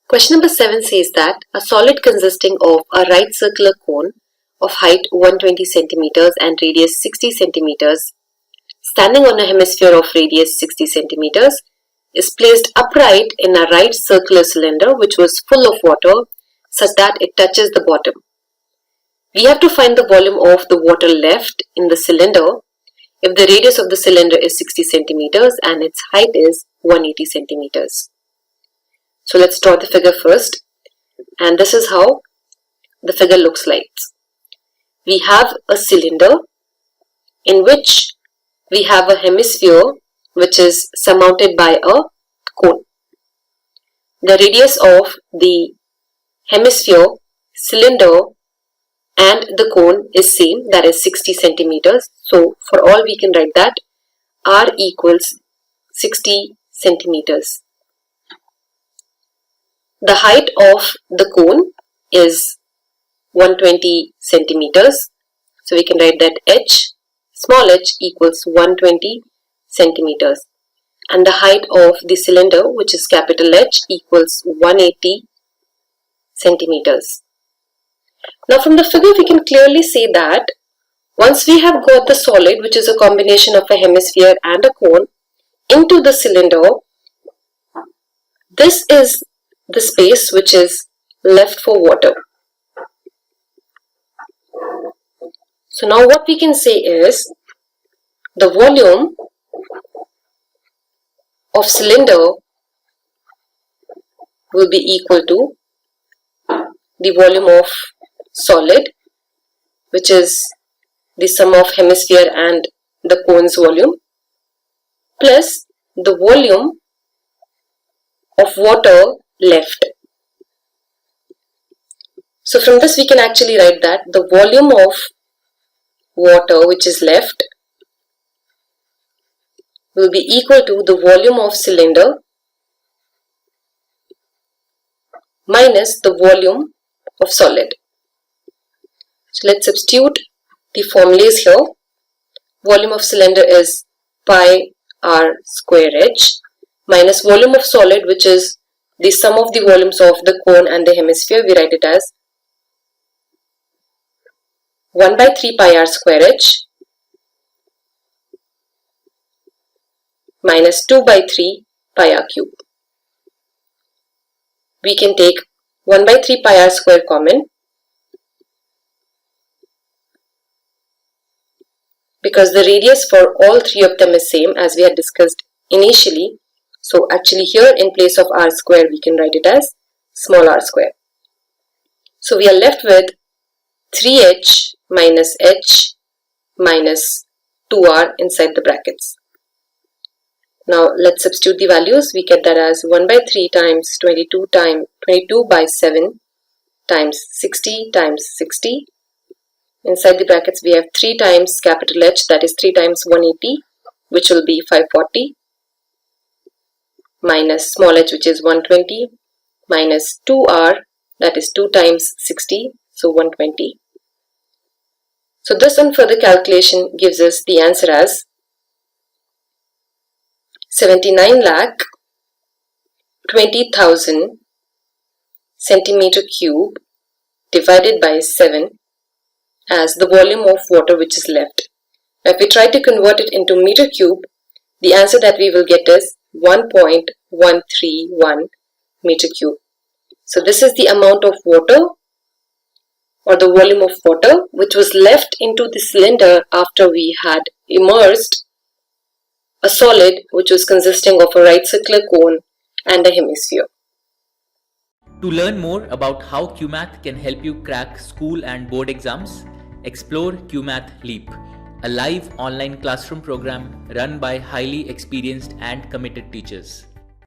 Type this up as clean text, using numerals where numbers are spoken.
Question number 7 says that a solid consisting of a right circular cone of height 120 centimeters and radius 60 centimeters standing on a hemisphere of radius 60 centimeters is placed upright in a right circular cylinder which was full of water such that it touches the bottom. We have to find the volume of the water left in the cylinder if the radius of the cylinder is 60 centimeters and its height is 180 centimeters. So let's draw the figure first, and this is how the figure looks like. We have a cylinder in which we have a hemisphere which is surmounted by a cone. The radius of the hemisphere, cylinder and the cone is same, that is 60 centimeters. So for all we can write that R equals 60 centimeters. The height of the cone is 120 centimeters. So we can write that h, small h equals 120 centimeters. And the height of the cylinder, which is capital H, equals 180 centimeters. Now from the figure we can clearly see that once we have got the solid, which is a combination of a hemisphere and a cone, into the cylinder, this is the space which is left for water. So now what we can say is the volume of cylinder will be equal to the volume of solid, which is the sum of hemisphere and the cone's volume, plus the volume of water left. So from this we can actually write that the volume of water which is left will be equal to the volume of cylinder minus the volume of solid. So let's substitute the formulas here. Volume of cylinder is pi r square h minus volume of solid, which is the sum of the volumes of the cone and the hemisphere. We write it as 1 by 3 pi r square h minus 2 by 3 pi r cube. We can take 1 by 3 pi r square common, because the radius for all three of them is same as we had discussed initially. So actually here in place of r square we can write it as small r square. So we are left with 3h minus h minus 2r inside the brackets. Now let's substitute the values. We get that as 1 by 3 times 22 by 7 times 60 times 60. Inside the brackets we have 3 times capital H, that is 3 times 180, which will be 540, minus small h, which is 120, minus 2r, that is 2 times 60, so 120. So this on further calculation gives us the answer as 79,20,000 centimeter cube divided by 7 as the volume of water which is left. Now if we try to convert it into meter cube, the answer that we will get is 1.131 meter cube. So this is the amount of water, or the volume of water, which was left into the cylinder after we had immersed a solid which was consisting of a right circular cone and a hemisphere. To learn more about how QMath can help you crack school and board exams, explore QMath Leap, a live online classroom program run by highly experienced and committed teachers.